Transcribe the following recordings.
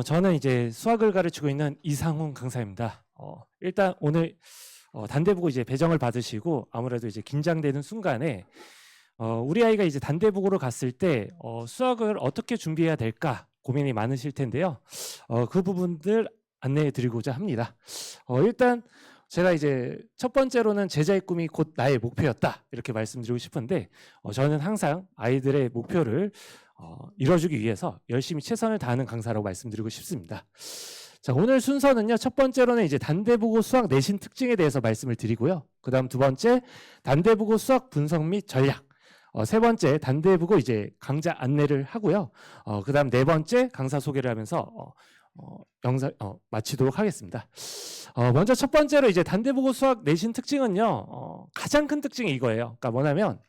저는 이제 수학을 가르치고 있는 이상훈 강사입니다. 일단 오늘 단대부고 이제 배정을 받으시고 아무래도 이제 긴장되는 순간에 우리 아이가 이제 단대부고로 갔을 때 수학을 어떻게 준비해야 될까 고민이 많으실 텐데요. 그 부분들 안내해 드리고자 합니다. 일단 제가 이제 첫 번째로는 제자의 꿈이 곧 나의 목표였다 이렇게 말씀드리고 싶은데 저는 항상 아이들의 목표를 이뤄주기 위해서 열심히 최선을 다하는 강사라고 말씀드리고 싶습니다. 자, 오늘 순서는요. 첫 번째로는 이제 단대부고 수학 내신 특징에 대해서 말씀을 드리고요. 그다음 두 번째 단대부고 수학 분석 및 전략. 세 번째 단대부고 이제 강좌 안내를 하고요. 그다음 네 번째 강사 소개를 하면서 영상 마치도록 하겠습니다. 먼저 첫 번째로 이제 단대부고 수학 내신 특징은요. 가장 큰 특징이 이거예요. 그러니까 뭐냐면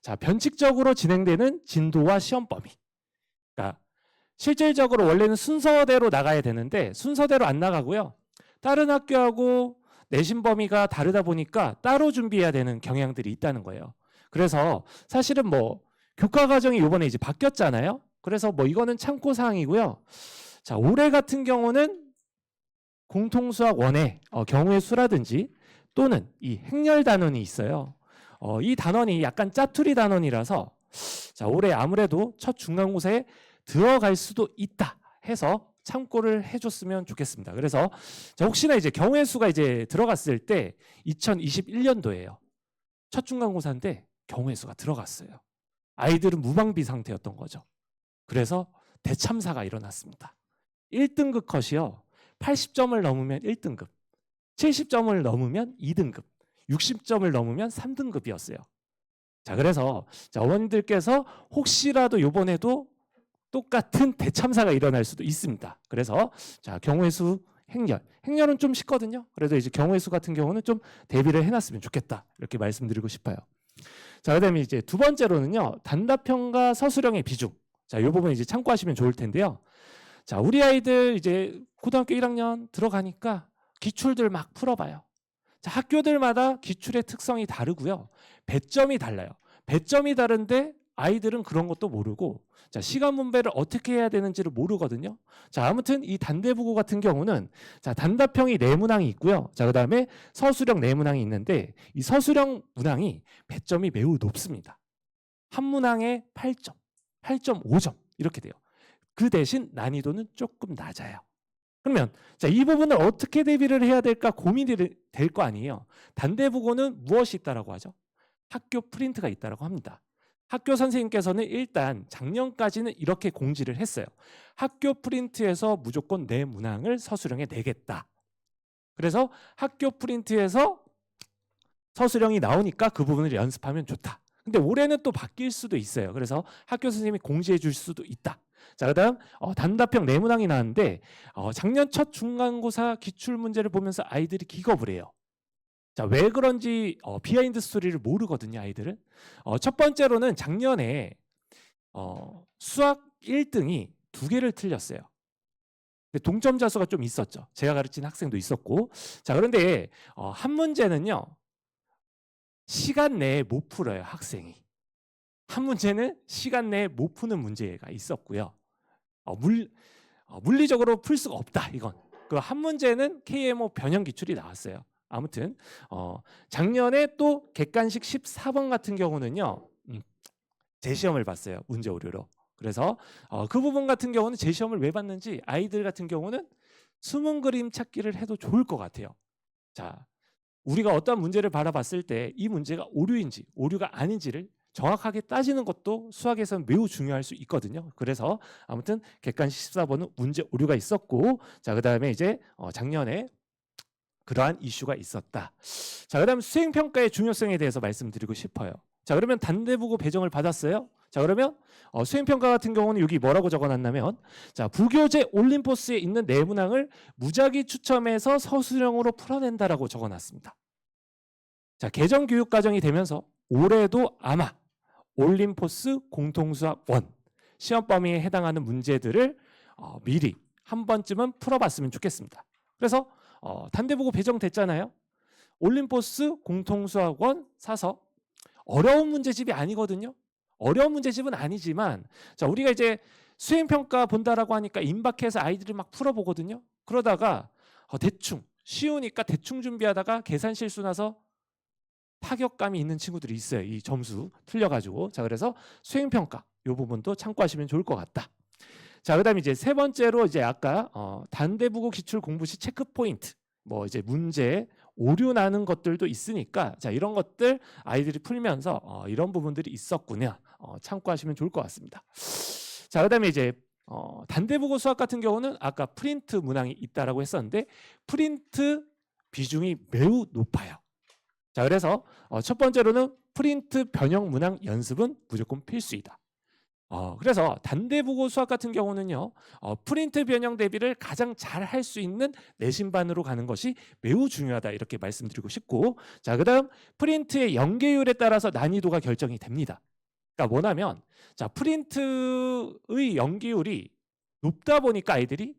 자, 변칙적으로 진행되는 진도와 시험 범위. 그러니까 실질적으로 원래는 순서대로 나가야 되는데 순서대로 안 나가고요. 다른 학교하고 내신 범위가 다르다 보니까 따로 준비해야 되는 경향들이 있다는 거예요. 그래서 사실은 뭐 교과 과정이 이번에 이제 바뀌었잖아요. 그래서 뭐 이거는 참고 사항이고요. 자, 올해 같은 경우는 공통수학 1의 경우의 수라든지 또는 이 행렬 단원이 있어요. 이 단원이 약간 짜투리 단원이라서 자, 올해 아무래도 첫 중간고사에 들어갈 수도 있다 해서 참고를 해줬으면 좋겠습니다. 그래서 자, 혹시나 이제 경우의 수가 이제 들어갔을 때 2021년도예요. 첫 중간고사인데 경우의 수가 들어갔어요. 아이들은 무방비 상태였던 거죠. 그래서 대참사가 일어났습니다. 1등급 컷이요. 80점을 넘으면 1등급, 70점을 넘으면 2등급, 60점을 넘으면 3등급이었어요. 자, 그래서 자, 어머님들께서 혹시라도 이번에도 똑같은 대참사가 일어날 수도 있습니다. 그래서 자, 경우의 수 행렬은 좀 쉽거든요. 그래도 이제 경우의 수 같은 경우는 좀 대비를 해놨으면 좋겠다 이렇게 말씀드리고 싶어요. 자, 그다음에 이제 두 번째로는요, 단답형과 서술형의 비중. 자, 이 부분 이제 참고하시면 좋을 텐데요. 자, 우리 아이들 이제 고등학교 1학년 들어가니까 기출들 막 풀어봐요. 자, 학교들마다 기출의 특성이 다르고요. 배점이 달라요. 배점이 다른데 아이들은 그런 것도 모르고 자, 시간 분배를 어떻게 해야 되는지를 모르거든요. 자, 아무튼 이 단대부고 같은 경우는 자, 단답형이 4문항이 있고요. 자, 그다음에 서술형 4문항이 있는데 이 서술형 문항이 배점이 매우 높습니다. 한 문항에 8점, 8.5점 이렇게 돼요. 그 대신 난이도는 조금 낮아요. 그러면 자, 이 부분을 어떻게 대비를 해야 될까 고민이 될 거 아니에요. 단대부고는 무엇이 있다라고 하죠? 학교 프린트가 있다라고 합니다. 학교 선생님께서는 일단 작년까지는 이렇게 공지를 했어요. 학교 프린트에서 무조건 내 문항을 서술형에 내겠다. 그래서 학교 프린트에서 서술형이 나오니까 그 부분을 연습하면 좋다. 근데 올해는 또 바뀔 수도 있어요. 그래서 학교 선생님이 공지해 줄 수도 있다. 자, 그다음 단답형 4문항이 나왔는데 작년 첫 중간고사 기출 문제를 보면서 아이들이 기겁을 해요. 자, 왜 그런지 비하인드 스토리를 모르거든요, 아이들은. 첫 번째로는 작년에 수학 1등이 2개를 틀렸어요. 동점자 수가 좀 있었죠. 제가 가르친 학생도 있었고. 자, 그런데 한 문제는요. 시간 내에 못 풀어요, 학생이. 한 문제는 시간 내에 못 푸는 문제가 있었고요. 물리적으로 풀 수가 없다, 이건. 그 한 문제는 KMO 변형 기출이 나왔어요. 아무튼 작년에 또 객관식 14번 같은 경우는요. 재시험을 봤어요. 문제 오류로. 그래서 그 부분 같은 경우는 재시험을 왜 봤는지 아이들 같은 경우는 숨은 그림 찾기를 해도 좋을 것 같아요. 자, 우리가 어떤 문제를 바라봤을 때 이 문제가 오류인지 오류가 아닌지를 정확하게 따지는 것도 수학에서는 매우 중요할 수 있거든요. 그래서 아무튼 객관식 14번은 문제 오류가 있었고 자, 그다음에 이제 작년에 그러한 이슈가 있었다. 자, 그다음 수행평가의 중요성에 대해서 말씀드리고 싶어요. 자, 그러면 단대부고 배정을 받았어요. 자, 그러면 수행평가 같은 경우는 여기 뭐라고 적어놨냐면 자, 부교재 올림포스에 있는 4문항을 무작위 추첨해서 서술형으로 풀어낸다라고 적어놨습니다. 자, 개정교육과정이 되면서 올해도 아마 올림포스 공통수학 1 시험 범위에 해당하는 문제들을 미리 한 번쯤은 풀어봤으면 좋겠습니다. 그래서 단대부고 배정됐잖아요. 올림포스 공통수학 1 사서 어려운 문제집이 아니거든요. 어려운 문제집은 아니지만 자, 우리가 이제 수행평가 본다라고 하니까 임박해서 아이들이 막 풀어보거든요. 그러다가 대충 쉬우니까 대충 준비하다가 계산 실수 나서 타격감이 있는 친구들이 있어요. 이 점수 틀려가지고. 자, 그래서 수행평가 이 부분도 참고하시면 좋을 것 같다. 자, 그다음에 이제 세 번째로 이제 아까 단대부고 기출 공부 시 체크 포인트, 뭐 이제 문제 오류 나는 것들도 있으니까 자, 이런 것들 아이들이 풀면서 이런 부분들이 있었군요. 참고하시면 좋을 것 같습니다. 자, 그다음에 이제 단대부고 수학 같은 경우는 아까 프린트 문항이 있다라고 했었는데 프린트 비중이 매우 높아요. 자, 그래서 첫 번째로는 프린트 변형 문항 연습은 무조건 필수이다. 그래서 단대부고 수학 같은 경우는요, 프린트 변형 대비를 가장 잘 할 수 있는 내신반으로 가는 것이 매우 중요하다 이렇게 말씀드리고 싶고, 자, 그다음 프린트의 연계율에 따라서 난이도가 결정이 됩니다. 그러니까 뭐냐면, 자, 프린트의 연계율이 높다 보니까 아이들이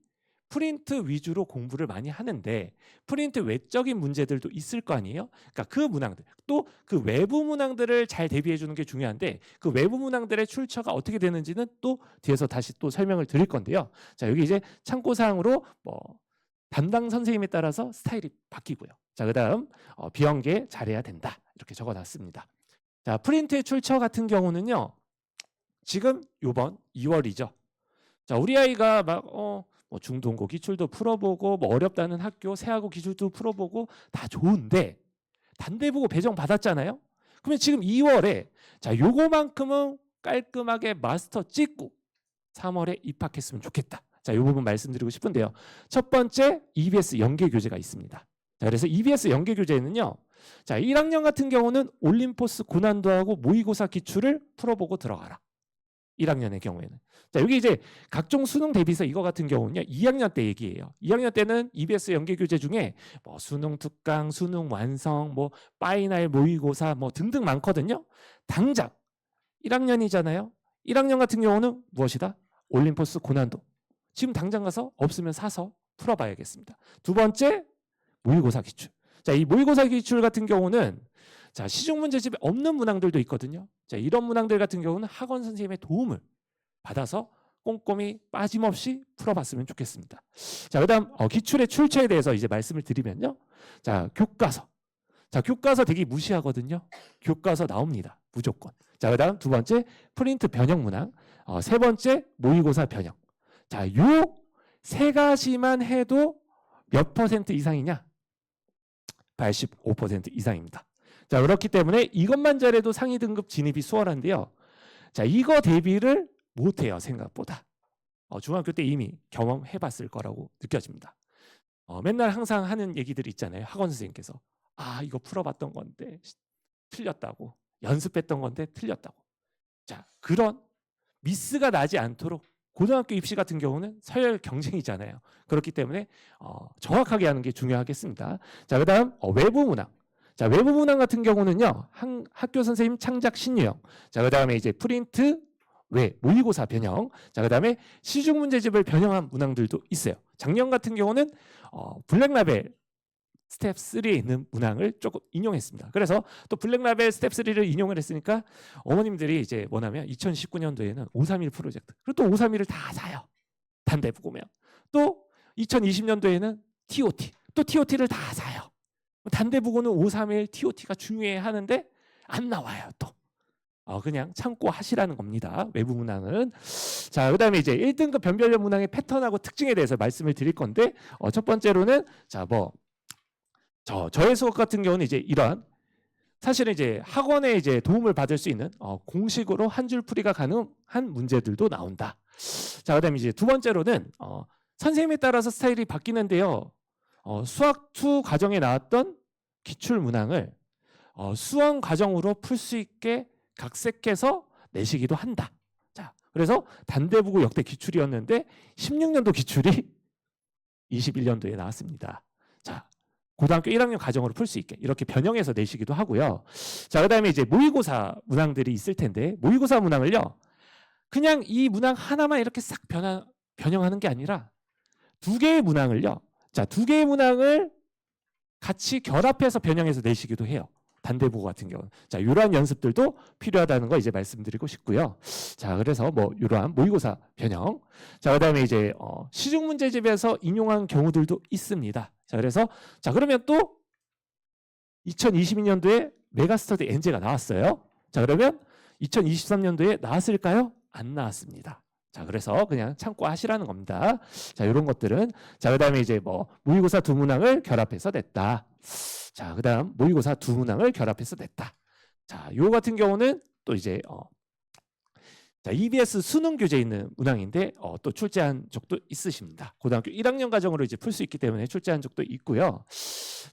프린트 위주로 공부를 많이 하는데 프린트 외적인 문제들도 있을 거 아니에요. 그러니까 그 문항들, 또 그 외부 문항들을 잘 대비해 주는 게 중요한데 그 외부 문항들의 출처가 어떻게 되는지는 또 뒤에서 다시 또 설명을 드릴 건데요. 자, 여기 이제 참고사항으로 뭐 담당 선생님에 따라서 스타일이 바뀌고요. 자, 그다음 비연계 잘해야 된다 이렇게 적어놨습니다. 자, 프린트의 출처 같은 경우는요, 지금 요번 2월이죠. 자, 우리 아이가 막 뭐 중동고 기출도 풀어보고 뭐 어렵다는 학교 세하고 기출도 풀어보고 다 좋은데 단대부고 배정 받았잖아요. 그러면 지금 2월에 자, 요거만큼은 깔끔하게 마스터 찍고 3월에 입학했으면 좋겠다. 자, 이 부분 말씀드리고 싶은데요. 첫 번째 EBS 연계 교재가 있습니다. 자, 그래서 EBS 연계 교재는요, 자, 1학년 같은 경우는 올림포스 고난도하고 모의고사 기출을 풀어보고 들어가라. 1학년의 경우에는. 자, 여기 이제 각종 수능 대비서 이거 같은 경우는요, 2학년 때 얘기예요. 2학년 때는 EBS 연계 교재 중에 뭐 수능 특강, 수능 완성, 뭐 파이널 모의고사 뭐 등등 많거든요. 당장 1학년이잖아요. 1학년 같은 경우는 무엇이다? 올림포스 고난도. 지금 당장 가서 없으면 사서 풀어봐야겠습니다. 두 번째, 모의고사 기출. 자, 이 모의고사 기출 같은 경우는 자, 시중 문제집에 없는 문항들도 있거든요. 자, 이런 문항들 같은 경우는 학원 선생님의 도움을 받아서 꼼꼼히 빠짐없이 풀어봤으면 좋겠습니다. 자, 그다음 기출의 출처에 대해서 이제 말씀을 드리면요. 자, 교과서. 자, 교과서 되게 무시하거든요. 교과서 나옵니다. 무조건. 자, 그다음 두 번째 프린트 변형 문항. 세 번째 모의고사 변형. 자, 요 세 가지만 해도 몇 % 이상이냐? 85% 이상입니다. 자, 그렇기 때문에 이것만 잘해도 상위 등급 진입이 수월한데요. 자, 이거 대비를 못해요, 생각보다. 중학교 때 이미 경험해봤을 거라고 느껴집니다. 맨날 항상 하는 얘기들이 있잖아요. 학원 선생님께서. 아, 이거 풀어봤던 건데 틀렸다고. 연습했던 건데 틀렸다고. 자, 그런 미스가 나지 않도록 고등학교 입시 같은 경우는 서열 경쟁이잖아요. 그렇기 때문에 정확하게 하는 게 중요하겠습니다. 자, 그다음 외부 문항. 자, 외부 문항 같은 경우는요, 학교 선생님 창작 신유형. 자, 그다음에 이제 프린트 모의고사 변형. 자, 그다음에 시중 문제집을 변형한 문항들도 있어요. 작년 같은 경우는 블랙라벨 스텝 3에 있는 문항을 조금 인용했습니다. 그래서 또 블랙라벨 스텝 3를 인용을 했으니까 어머님들이 이제 뭐냐면 2019년도에는 531 프로젝트, 그리고 또 531을 다 사요. 단대부고면. 또 2020년도에는 TOT, 또 TOT를 다 사요. 단대부고는 531 TOT가 중요해 하는데 안 나와요. 또 그냥 참고 하시라는 겁니다. 외부 문항은. 자, 그다음에 이제 1등급 변별력 문항의 패턴하고 특징에 대해서 말씀을 드릴 건데 첫 번째로는 자, 뭐 저의 수업 같은 경우는 이제 이러한 사실은 이제 학원에 이제 도움을 받을 수 있는 공식으로 한 줄 풀이가 가능한 문제들도 나온다. 자, 그다음에 이제 두 번째로는 선생님에 따라서 스타일이 바뀌는데요. 수학 2 과정에 나왔던 기출 문항을 수원 과정으로 풀 수 있게 각색해서 내시기도 한다. 자, 그래서 단대부고 역대 기출이었는데 16년도 기출이 21년도에 나왔습니다. 자, 고등학교 1학년 과정으로 풀 수 있게 이렇게 변형해서 내시기도 하고요. 자, 그다음에 이제 모의고사 문항들이 있을 텐데 모의고사 문항을요, 그냥 이 문항 하나만 이렇게 싹 변형하는 게 아니라 두 개의 문항을요, 자, 두 개의 문항을 같이 결합해서 변형해서 내시기도 해요. 단대국어 같은 경우는. 자, 이러한 연습들도 필요하다는 거 이제 말씀드리고 싶고요. 자, 그래서 뭐 이러한 모의고사 변형. 자, 그다음에 이제 시중 문제집에서 인용한 경우들도 있습니다. 자, 그래서 자, 그러면 또 2022년도에 메가스터디 엔제가 나왔어요. 자, 그러면 2023년도에 나왔을까요? 안 나왔습니다. 자, 그래서 그냥 참고하시라는 겁니다. 자, 이런 것들은. 자, 그다음에 이제 뭐 모의고사 두 문항을 결합해서 냈다. 자, 그다음 모의고사 두 문항을 결합해서 냈다. 자, 요 같은 경우는 또 이제 자, EBS 수능 교재에 있는 문항인데 또 출제한 적도 있으십니다. 고등학교 1학년 과정으로 이제 풀 수 있기 때문에 출제한 적도 있고요.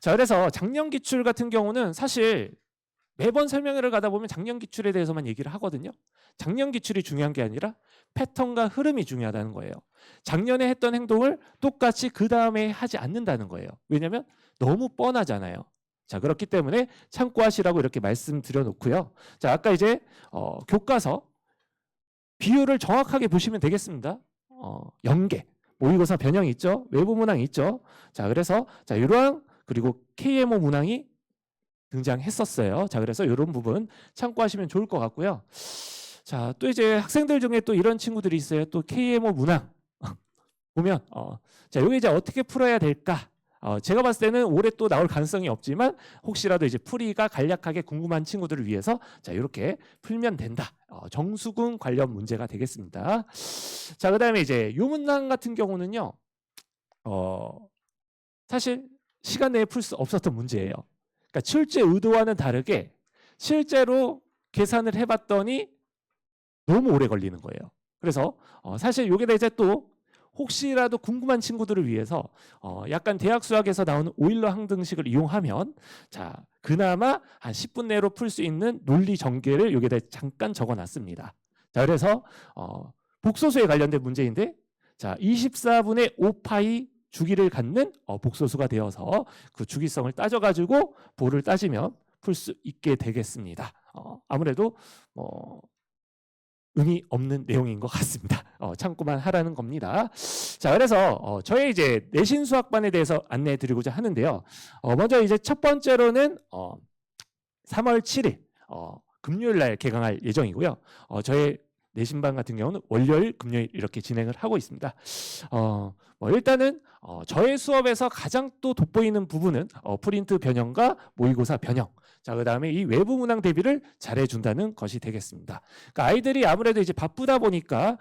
자, 그래서 작년 기출 같은 경우는 사실 매번 설명회를 가다 보면 작년 기출에 대해서만 얘기를 하거든요. 작년 기출이 중요한 게 아니라 패턴과 흐름이 중요하다는 거예요. 작년에 했던 행동을 똑같이 그 다음에 하지 않는다는 거예요. 왜냐하면 너무 뻔하잖아요. 자, 그렇기 때문에 참고하시라고 이렇게 말씀드려 놓고요. 자, 아까 이제 교과서 비율을 정확하게 보시면 되겠습니다. 연계, 모의고사 변형이 있죠. 외부 문항이 있죠. 자, 그래서 자, 이러한 그리고 KMO 문항이 등장했었어요. 자, 그래서 이런 부분 참고하시면 좋을 것 같고요. 자, 또 이제 학생들 중에 또 이런 친구들이 있어요. 또 KMO 문항 보면 자, 여기 이제 어떻게 풀어야 될까? 제가 봤을 때는 올해 또 나올 가능성이 없지만 혹시라도 이제 풀이가 간략하게 궁금한 친구들을 위해서 자, 이렇게 풀면 된다. 정수근 관련 문제가 되겠습니다. 자, 그다음에 이제 요 문항 같은 경우는요. 사실 시간 내에 풀 수 없었던 문제예요. 그러니까 출제 의도와는 다르게 실제로 계산을 해봤더니 너무 오래 걸리는 거예요. 그래서 사실 여기다 이제 또 혹시라도 궁금한 친구들을 위해서 약간 대학 수학에서 나오는 오일러 항등식을 이용하면 자, 그나마 한 10분 내로 풀 수 있는 논리 전개를 여기다 잠깐 적어놨습니다. 자, 그래서 복소수에 관련된 문제인데 자, 24분의 5파이 주기를 갖는 복소수가 되어서 그 주기성을 따져가지고 보를 따지면 풀 수 있게 되겠습니다. 아무래도 의미 없는 내용인 것 같습니다. 참고만 하라는 겁니다. 자, 그래서 저의 이제 내신 수학반에 대해서 안내해 드리고자 하는데요. 먼저 이제 첫 번째로는 3월 7일 금요일 날 개강할 예정이고요. 저의 내신반 같은 경우는 월요일, 금요일 이렇게 진행을 하고 있습니다. 일단은 저의 수업에서 가장 또 돋보이는 부분은 프린트 변형과 모의고사 변형. 자, 그다음에 이 외부 문항 대비를 잘해준다는 것이 되겠습니다. 그러니까 아이들이 아무래도 이제 바쁘다 보니까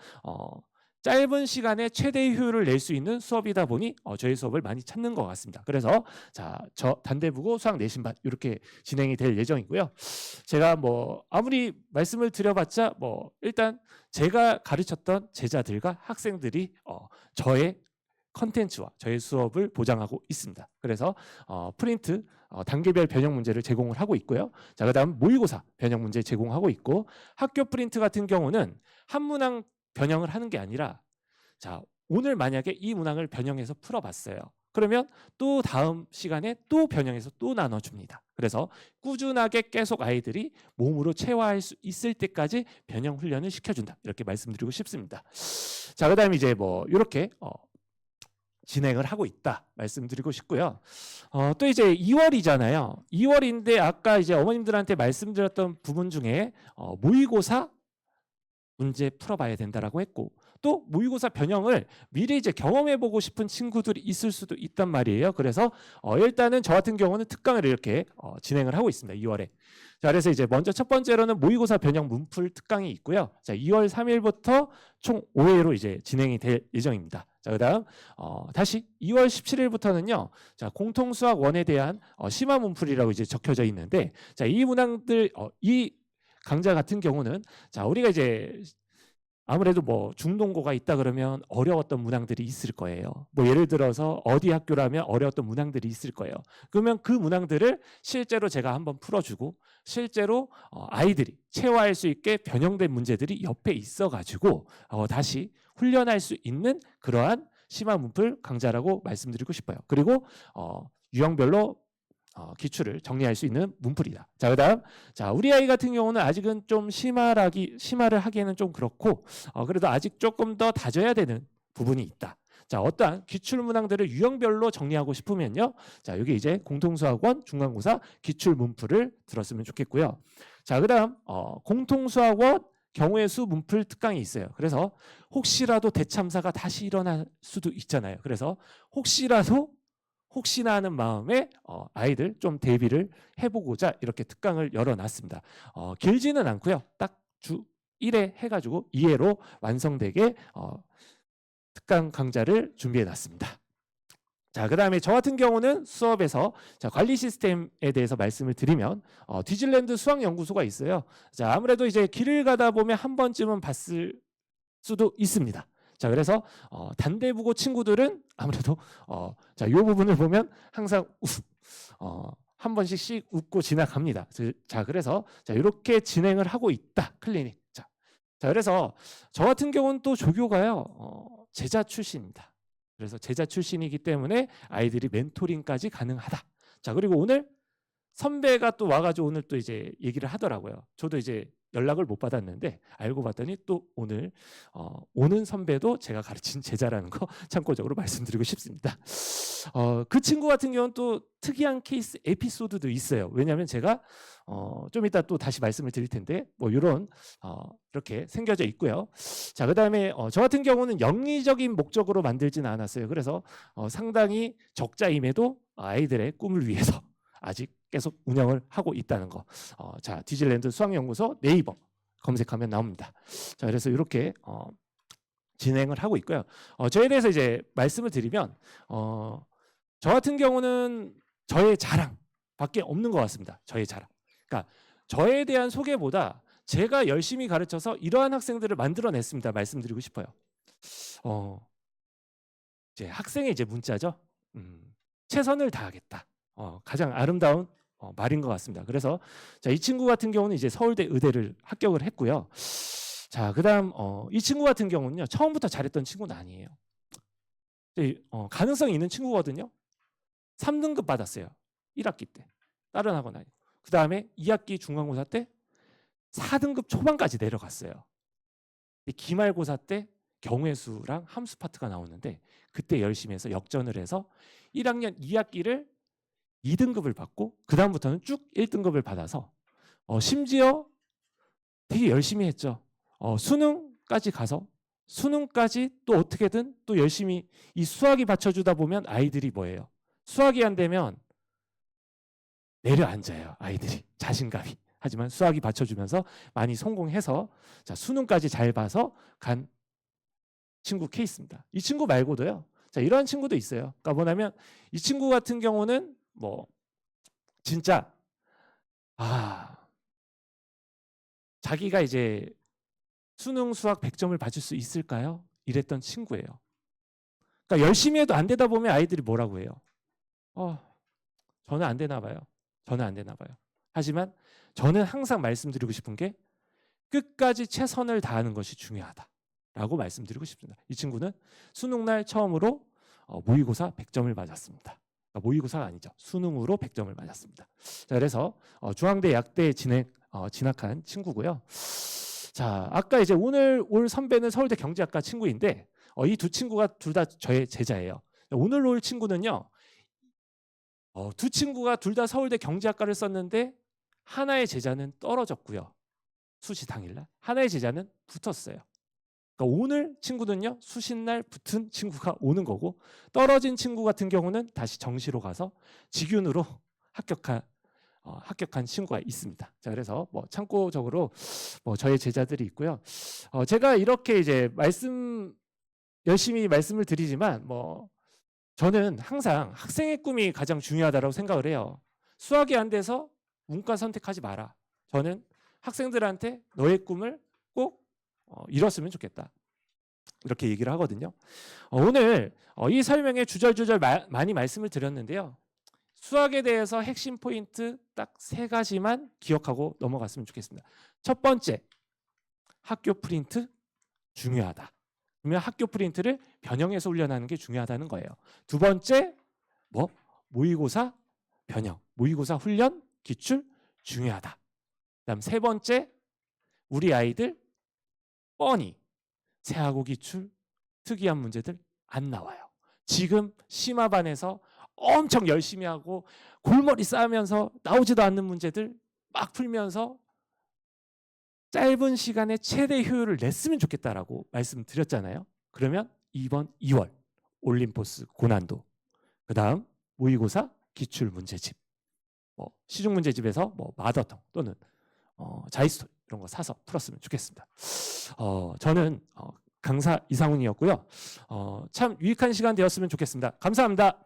짧은 시간에 최대의 효율을 낼 수 있는 수업이다 보니 저희 수업을 많이 찾는 것 같습니다. 그래서 자, 저 단대부고 수학 내신반 이렇게 진행이 될 예정이고요. 제가 뭐 아무리 말씀을 드려봤자 뭐 일단 제가 가르쳤던 제자들과 학생들이 저의 컨텐츠와 저의 수업을 보장하고 있습니다. 그래서 프린트 단계별 변형 문제를 제공을 하고 있고요. 자, 그다음 모의고사 변형 문제 제공하고 있고 학교 프린트 같은 경우는 한 문항 변형을 하는 게 아니라 자, 오늘 만약에 이 문항을 변형해서 풀어봤어요. 그러면 또 다음 시간에 또 변형해서 또 나눠줍니다. 그래서 꾸준하게 계속 아이들이 몸으로 체화할 수 있을 때까지 변형 훈련을 시켜준다. 이렇게 말씀드리고 싶습니다. 자, 그다음에 이제 뭐 이렇게 진행을 하고 있다 말씀드리고 싶고요. 또 이제 2월이잖아요. 2월인데 아까 이제 어머님들한테 말씀드렸던 부분 중에 모의고사 문제 풀어봐야 된다라고 했고 또 모의고사 변형을 미리 이제 경험해보고 싶은 친구들이 있을 수도 있단 말이에요. 그래서 일단은 저 같은 경우는 특강을 이렇게 진행을 하고 있습니다. 2월에. 자, 그래서 이제 먼저 첫 번째로는 모의고사 변형 문풀 특강이 있고요. 자, 2월 3일부터 총 5회로 이제 진행이 될 예정입니다. 자, 그다음 다시 2월 17일부터는요. 자, 공통수학 1에 대한 심화 문풀이라고 이제 적혀져 있는데 자, 이 문항들 이 강좌 같은 경우는 자, 우리가 이제 아무래도 뭐 중동고가 있다 그러면 어려웠던 문항들이 있을 거예요. 뭐 예를 들어서 어디 학교라면 어려웠던 문항들이 있을 거예요. 그러면 그 문항들을 실제로 제가 한번 풀어주고 실제로 아이들이 체화할 수 있게 변형된 문제들이 옆에 있어가지고 다시 훈련할 수 있는 그러한 심화 문풀 강좌라고 말씀드리고 싶어요. 그리고 유형별로 기출을 정리할 수 있는 문풀이다. 자, 그다음 자, 우리 아이 같은 경우는 아직은 좀 심화를 하기에는 좀 그렇고 그래도 아직 조금 더 다져야 되는 부분이 있다. 자, 어떠한 기출 문항들을 유형별로 정리하고 싶으면요. 자, 여기 이제 공통수학원 중간고사 기출 문풀을 들었으면 좋겠고요. 자, 그다음 공통수학원 경우의 수 문풀 특강이 있어요. 그래서 혹시라도 대참사가 다시 일어날 수도 있잖아요. 그래서 혹시나 하는 마음에 아이들 좀 대비를 해보고자 이렇게 특강을 열어놨습니다. 길지는 않고요. 딱 주 1회 해가지고 2회로 완성되게 특강 강좌를 준비해놨습니다. 자, 그 다음에 저 같은 경우는 수업에서 관리 시스템에 대해서 말씀을 드리면 디즐랜드 수학연구소가 있어요. 자, 아무래도 이제 길을 가다 보면 한 번쯤은 봤을 수도 있습니다. 자, 그래서 단대부고 친구들은 아무래도 자, 이 부분을 보면 항상 한 번씩 웃고 지나갑니다. 자, 그래서 자, 이렇게 진행을 하고 있다. 클리닉. 자, 그래서 저 같은 경우는 또 조교가요. 제자 출신입니다. 그래서 제자 출신이기 때문에 아이들이 멘토링까지 가능하다. 자, 그리고 오늘 선배가 또 와가지고 오늘 또 이제 얘기를 하더라고요. 저도 이제 연락을 못 받았는데 알고 봤더니 또 오늘 오는 선배도 제가 가르친 제자라는 거 참고적으로 말씀드리고 싶습니다. 그 친구 같은 경우는 또 특이한 케이스 에피소드도 있어요. 왜냐하면 제가 좀 이따 또 다시 말씀을 드릴 텐데 뭐 이런 이렇게 생겨져 있고요. 자, 그다음에 저 같은 경우는 영리적인 목적으로 만들지는 않았어요. 그래서 상당히 적자임에도 아이들의 꿈을 위해서 아직 계속 운영을 하고 있다는 거. 자, 디즐랜드 수학연구소 네이버 검색하면 나옵니다. 자, 그래서 이렇게 진행을 하고 있고요. 저에 대해서 이제 말씀을 드리면 저 같은 경우는 저의 자랑밖에 없는 것 같습니다. 저의 자랑. 그러니까 저에 대한 소개보다 제가 열심히 가르쳐서 이러한 학생들을 만들어냈습니다. 말씀드리고 싶어요. 이제 학생의 이제 문자죠. 최선을 다하겠다. 가장 아름다운 말인 것 같습니다. 그래서 자, 이 친구 같은 경우는 이제 서울대 의대를 합격을 했고요. 자, 그다음 이 친구 같은 경우는요. 처음부터 잘했던 친구는 아니에요. 가능성이 있는 친구거든요. 3등급 받았어요. 1학기 때. 다른 학원 아니고. 그다음에 2학기 중간고사 때 4등급 초반까지 내려갔어요. 기말고사 때 경우의 수랑 함수 파트가 나오는데 그때 열심히 해서 역전을 해서 1학년 2학기를 2등급을 받고 그 다음부터는 쭉 1등급을 받아서 심지어 되게 열심히 했죠. 수능까지 가서 수능까지 또 어떻게든 또 열심히 이 수학이 받쳐주다 보면 아이들이 뭐예요? 수학이 안 되면 내려앉아요. 아이들이 자신감이. 하지만 수학이 받쳐주면서 많이 성공해서 자, 수능까지 잘 봐서 간 친구 케이스입니다. 이 친구 말고도요. 자, 이러한 친구도 있어요. 그러니까 뭐냐면 이 친구 같은 경우는 뭐 진짜 자기가 이제 수능 수학 100점을 받을 수 있을까요? 이랬던 친구예요. 그러니까 열심히 해도 안 되다 보면 아이들이 뭐라고 해요? 저는 안 되나 봐요. 저는 안 되나 봐요. 하지만 저는 항상 말씀드리고 싶은 게 끝까지 최선을 다하는 것이 중요하다라고 말씀드리고 싶습니다. 이 친구는 수능날 처음으로 모의고사 100점을 맞았습니다. 모의고사가 아니죠. 수능으로 100점을 맞았습니다. 자, 그래서 중앙대 약대 진학한 친구고요. 자, 아까 이제 오늘 올 선배는 서울대 경제학과 친구인데 이 두 친구가 둘 다 저의 제자예요. 오늘 올 친구는요. 두 친구가 둘 다 서울대 경제학과를 썼는데 하나의 제자는 떨어졌고요. 수시 당일날. 하나의 제자는 붙었어요. 그러니까 오늘 친구는요. 수시날 붙은 친구가 오는 거고 떨어진 친구 같은 경우는 다시 정시로 가서 직윤으로 합격한 친구가 있습니다. 자, 그래서 뭐 참고적으로 저의 제자들이 있고요. 제가 이렇게 이제 열심히 말씀을 드리지만 저는 항상 학생의 꿈이 가장 중요하다고 생각을 해요. 수학이 안 돼서 문과 선택하지 마라. 저는 학생들한테 너의 꿈을 꼭 이뤘으면 좋겠다. 이렇게 얘기를 하거든요. 오늘 이 설명에 주절주절 많이 말씀을 드렸는데요. 수학에 대해서 핵심 포인트 딱 3가지만 기억하고 넘어갔으면 좋겠습니다. 첫 번째, 학교 프린트 중요하다. 그러면 학교 프린트를 변형해서 훈련하는 게 중요하다는 거예요. 두 번째, 모의고사 변형, 모의고사 훈련 기출 중요하다. 그다음 세 번째, 우리 아이들 뻔히 세하고 기출 특이한 문제들 안 나와요. 지금 심화반에서 엄청 열심히 하고 골머리 쌓으면서 나오지도 않는 문제들 막 풀면서 짧은 시간에 최대 효율을 냈으면 좋겠다라고 말씀드렸잖아요. 그러면 이번 2월 올림포스 고난도, 그 다음 모의고사 기출문제집, 시중문제집에서 마더텅 또는 자이스토리 이런 거 사서 풀었으면 좋겠습니다. 저는 강사 이상훈이었고요. 참 유익한 시간 되었으면 좋겠습니다. 감사합니다.